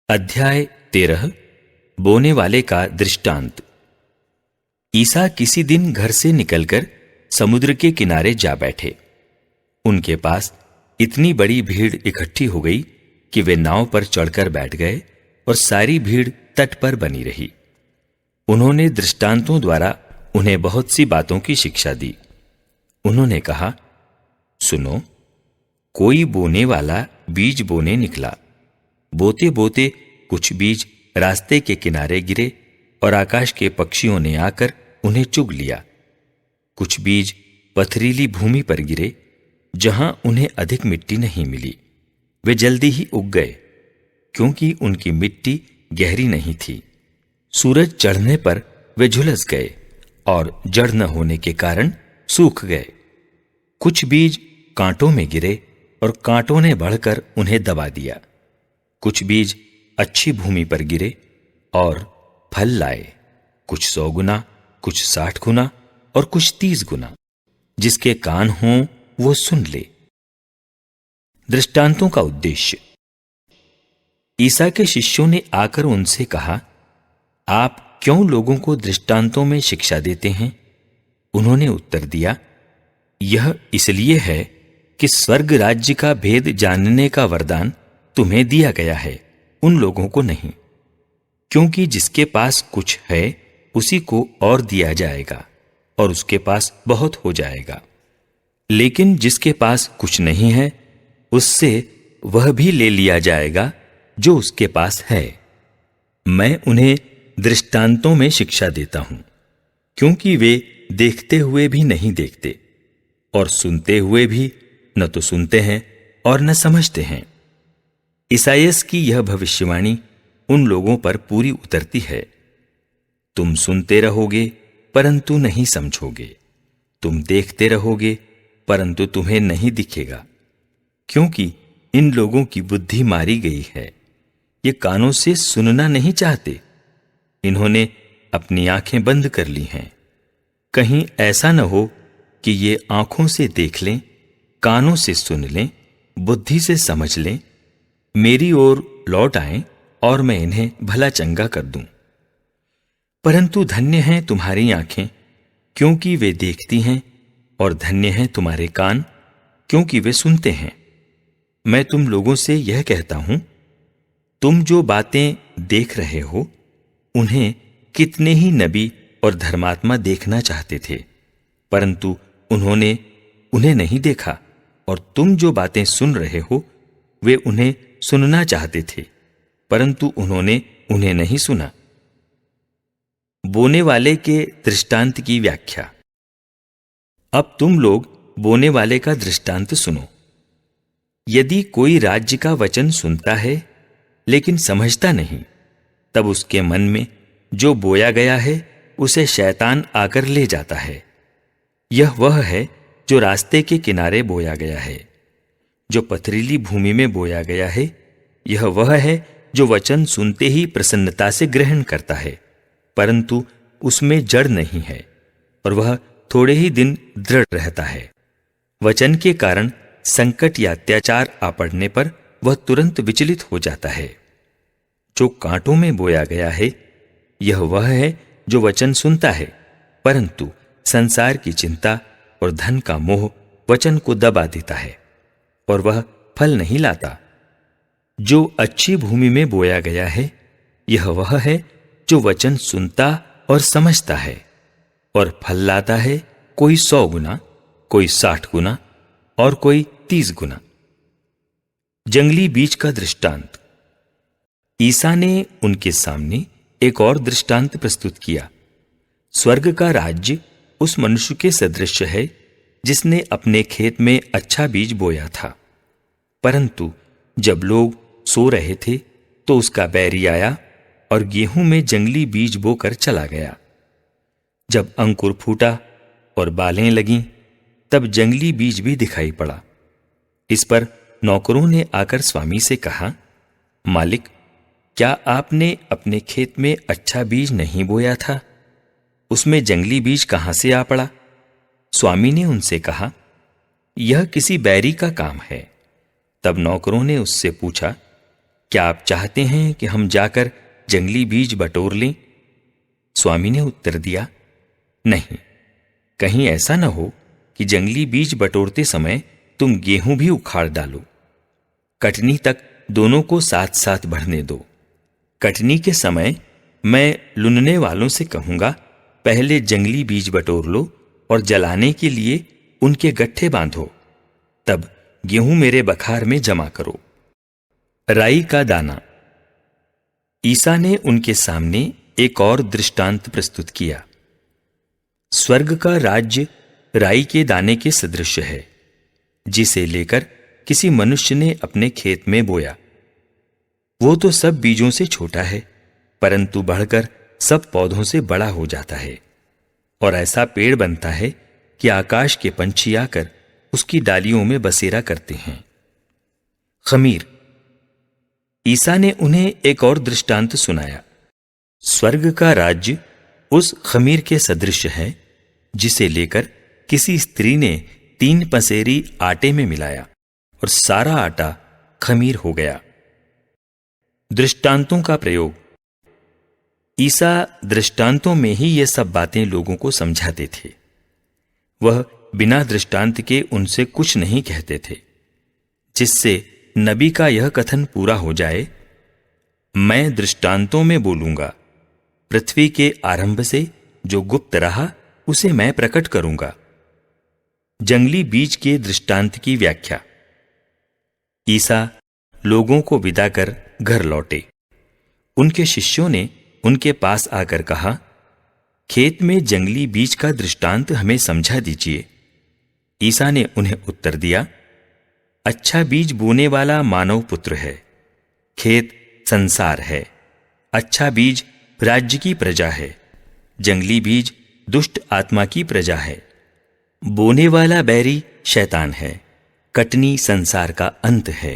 अध्याय 13 बोने वाले का दृष्टांत। ईसा किसी दिन घर से निकलकर समुद्र के किनारे जा बैठे। उनके पास इतनी बड़ी भीड़ इकट्ठी हो गई कि वे नाव पर चढ़कर बैठ गए और सारी भीड़ तट पर बनी रही। उन्होंने दृष्टांतों द्वारा उन्हें बहुत सी बातों की शिक्षा दी। उन्होंने कहा, सुनो, कोई बोने वाला बीज बोने निकला। बोते बोते कुछ बीज रास्ते के किनारे गिरे और आकाश के पक्षियों ने आकर उन्हें चुग लिया। कुछ बीज पथरीली भूमि पर गिरे, जहां उन्हें अधिक मिट्टी नहीं मिली। वे जल्दी ही उग गए, क्योंकि उनकी मिट्टी गहरी नहीं थी। सूरज चढ़ने पर वे झुलस गए और जड़ न होने के कारण सूख गए। कुछ बीज कांटों में गिरे और कांटों ने बढ़कर उन्हें दबा दिया। कुछ बीज अच्छी भूमि पर गिरे और फल लाए, कुछ 100 गुना, कुछ 60 गुना और कुछ 30 गुना। जिसके कान हों वो सुन ले। दृष्टांतों का उद्देश्य। ईसा के शिष्यों ने आकर उनसे कहा, आप क्यों लोगों को दृष्टांतों में शिक्षा देते हैं? उन्होंने उत्तर दिया, यह इसलिए है कि स्वर्ग राज्य का भेद जानने का वरदान तुम्हें दिया गया है, उन लोगों को नहीं। क्योंकि जिसके पास कुछ है उसी को और दिया जाएगा और उसके पास बहुत हो जाएगा। लेकिन जिसके पास कुछ नहीं है उससे वह भी ले लिया जाएगा जो उसके पास है। मैं उन्हें दृष्टांतों में शिक्षा देता हूं, क्योंकि वे देखते हुए भी नहीं देखते और सुनते हुए भी न तो सुनते हैं और न समझते हैं। ईसाइयास की यह भविष्यवाणी उन लोगों पर पूरी उतरती है। तुम सुनते रहोगे परंतु नहीं समझोगे, तुम देखते रहोगे परंतु तुम्हें नहीं दिखेगा, क्योंकि इन लोगों की बुद्धि मारी गई है। ये कानों से सुनना नहीं चाहते, इन्होंने अपनी आंखें बंद कर ली हैं। कहीं ऐसा न हो कि ये आंखों से देख लें, कानों से सुन लें, बुद्धि से समझ लें, मेरी ओर लौट आएं और मैं इन्हें भला चंगा कर दूं। परंतु धन्य हैं तुम्हारी आंखें, क्योंकि वे देखती हैं, और धन्य हैं तुम्हारे कान, क्योंकि वे सुनते हैं। मैं तुम लोगों से यह कहता हूं, तुम जो बातें देख रहे हो उन्हें कितने ही नबी और धर्मात्मा देखना चाहते थे, परंतु उन्होंने उन्हें नहीं देखा। और तुम जो बातें सुन रहे हो वे उन्हें सुनना चाहते थे, परंतु उन्होंने उन्हें नहीं सुना। बोने वाले के दृष्टांत की व्याख्या। अब तुम लोग बोने वाले का दृष्टांत सुनो। यदि कोई राज्य का वचन सुनता है लेकिन समझता नहीं, तब उसके मन में जो बोया गया है उसे शैतान आकर ले जाता है। यह वह है जो रास्ते के किनारे बोया गया है। जो पथरीली भूमि में बोया गया है, यह वह है जो वचन सुनते ही प्रसन्नता से ग्रहण करता है, परंतु उसमें जड़ नहीं है और वह थोड़े ही दिन दृढ़ रहता है। वचन के कारण संकट या अत्याचार आ पड़ने पर वह तुरंत विचलित हो जाता है। जो कांटों में बोया गया है, यह वह है जो वचन सुनता है, परंतु संसार की चिंता और धन का मोह वचन को दबा देता है और वह फल नहीं लाता। जो अच्छी भूमि में बोया गया है, यह वह है जो वचन सुनता और समझता है और फल लाता है, कोई 100 गुना, कोई 60 गुना और कोई 30 गुना। जंगली बीज का दृष्टांत। ईसा ने उनके सामने एक और दृष्टांत प्रस्तुत किया। स्वर्ग का राज्य उस मनुष्य के सदृश है जिसने अपने खेत में अच्छा बीज बोया था। परंतु जब लोग सो रहे थे तो उसका बैरी आया और गेहूं में जंगली बीज बोकर चला गया। जब अंकुर फूटा और बालें लगीं, तब जंगली बीज भी दिखाई पड़ा। इस पर नौकरों ने आकर स्वामी से कहा, मालिक, क्या आपने अपने खेत में अच्छा बीज नहीं बोया था? उसमें जंगली बीज कहां से आ पड़ा? स्वामी ने उनसे कहा, यह किसी बैरी का काम है। तब नौकरों ने उससे पूछा, क्या आप चाहते हैं कि हम जाकर जंगली बीज बटोर लें? स्वामी ने उत्तर दिया, नहीं, कहीं ऐसा न हो कि जंगली बीज बटोरते समय तुम गेहूं भी उखाड़ डालो। कटनी तक दोनों को साथ साथ बढ़ने दो। कटनी के समय मैं लुनने वालों से कहूंगा, पहले जंगली बीज बटोर लो और जलाने के लिए उनके गट्ठे बांधो, तब गेहूं मेरे बखार में जमा करो। राई का दाना। ईसा ने उनके सामने एक और दृष्टांत प्रस्तुत किया। स्वर्ग का राज्य राई के दाने के सदृश है, जिसे लेकर किसी मनुष्य ने अपने खेत में बोया। वो तो सब बीजों से छोटा है, परंतु बढ़कर सब पौधों से बड़ा हो जाता है और ऐसा पेड़ बनता है कि आकाश के पंछी आकर उसकी डालियों में बसेरा करते हैं। खमीर। ईसा ने उन्हें एक और दृष्टांत सुनाया। स्वर्ग का राज्य उस खमीर के सदृश है, जिसे लेकर किसी स्त्री ने 3 पसेरी आटे में मिलाया और सारा आटा खमीर हो गया। दृष्टांतों का प्रयोग। ईसा दृष्टांतों में ही ये सब बातें लोगों को समझाते थे। वह बिना दृष्टांत के उनसे कुछ नहीं कहते थे, जिससे नबी का यह कथन पूरा हो जाए, मैं दृष्टांतों में बोलूंगा, पृथ्वी के आरंभ से जो गुप्त रहा उसे मैं प्रकट करूंगा। जंगली बीज के दृष्टांत की व्याख्या। ईसा लोगों को विदा कर घर लौटे। उनके शिष्यों ने उनके पास आकर कहा, खेत में जंगली बीज का दृष्टांत हमें समझा दीजिए। ईसा ने उन्हें उत्तर दिया, अच्छा बीज बोने वाला मानव पुत्र है। खेत संसार है। अच्छा बीज राज्य की प्रजा है। जंगली बीज दुष्ट आत्मा की प्रजा है। बोने वाला बैरी शैतान है। कटनी संसार का अंत है।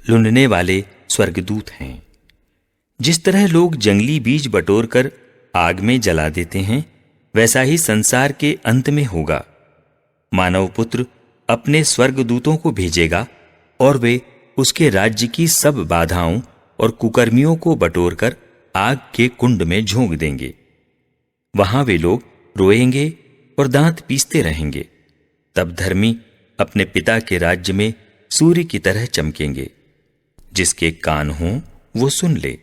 लुनने वाले स्वर्गदूत हैं। जिस तरह लोग जंगली बीज बटोर कर आग में जला देते हैं, वैसा ही संसार के अंत में होगा। मानव पुत्र अपने स्वर्गदूतों को भेजेगा और वे उसके राज्य की सब बाधाओं और कुकर्मियों को बटोर कर आग के कुंड में झोंक देंगे। वहां वे लोग रोएंगे और दांत पीसते रहेंगे। तब धर्मी अपने पिता के राज्य में सूर्य की तरह चमकेंगे। जिसके कान हों वो सुन ले।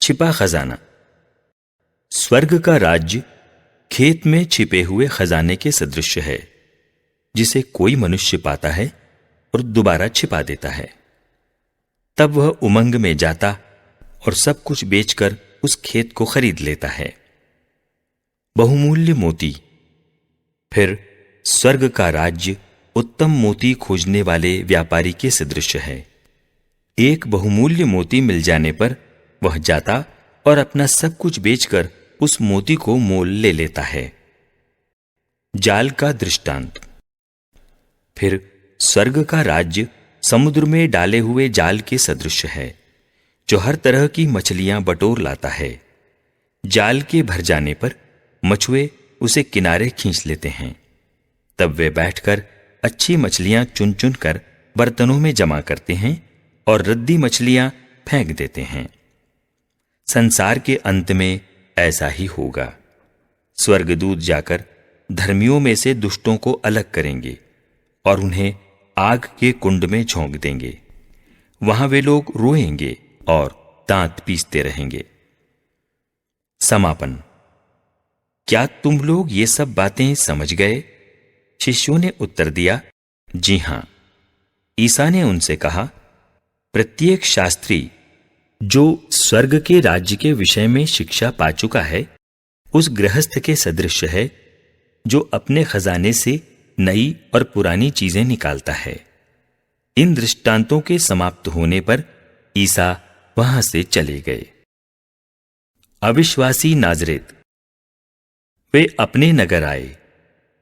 छिपा खजाना। स्वर्ग का राज्य खेत में छिपे हुए खजाने के सदृश है, जिसे कोई मनुष्य पाता है और दोबारा छिपा देता है। तब वह उमंग में जाता और सब कुछ बेचकर उस खेत को खरीद लेता है। बहुमूल्य मोती। फिर स्वर्ग का राज्य उत्तम मोती खोजने वाले व्यापारी के सदृश है। एक बहुमूल्य मोती मिल जाने पर वह जाता और अपना सब कुछ बेचकर उस मोती को मोल ले लेता है। जाल का दृष्टांत। फिर स्वर्ग का राज्य समुद्र में डाले हुए जाल के सदृश है, जो हर तरह की मछलियां बटोर लाता है। जाल के भर जाने पर मछुए उसे किनारे खींच लेते हैं। तब वे बैठकर अच्छी मछलियां चुन चुन कर बर्तनों में जमा करते हैं और रद्दी मछलियां फेंक देते हैं। संसार के अंत में ऐसा ही होगा। स्वर्गदूत जाकर धर्मियों में से दुष्टों को अलग करेंगे और उन्हें आग के कुंड में झोंक देंगे। वहां वे लोग रोएंगे और दांत पीसते रहेंगे। समापन। क्या तुम लोग ये सब बातें समझ गए? शिष्यों ने उत्तर दिया, जी हां। ईसा ने उनसे कहा, प्रत्येक शास्त्री जो स्वर्ग के राज्य के विषय में शिक्षा पा चुका है, उस गृहस्थ के सदृश है जो अपने खजाने से नई और पुरानी चीजें निकालता है। इन दृष्टांतों के समाप्त होने पर ईसा वहां से चले गए। अविश्वासी नाजरेत। वे अपने नगर आए,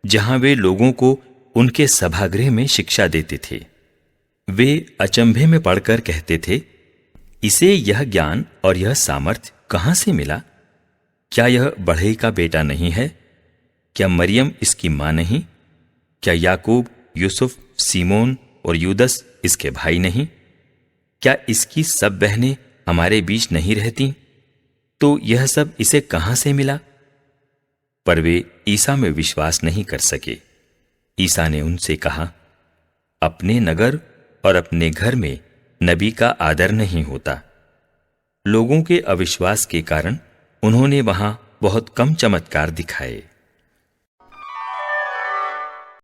जहां वे लोगों को उनके सभागृह में शिक्षा देते थे। वे अचंभे में पड़कर कहते थे, इसे यह ज्ञान और यह सामर्थ्य कहां से मिला? क्या यह बढ़ई का बेटा नहीं है? क्या मरियम इसकी मां नहीं? क्या याकूब, यूसुफ, सीमोन और यूदस इसके भाई नहीं? क्या इसकी सब बहनें हमारे बीच नहीं रहती? तो यह सब इसे कहां से मिला? पर वे ईसा में विश्वास नहीं कर सके। ईसा ने उनसे कहा, अपने नगर और अपने घर में नबी का आदर नहीं होता। लोगों के अविश्वास के कारण उन्होंने वहां बहुत कम चमत्कार दिखाए।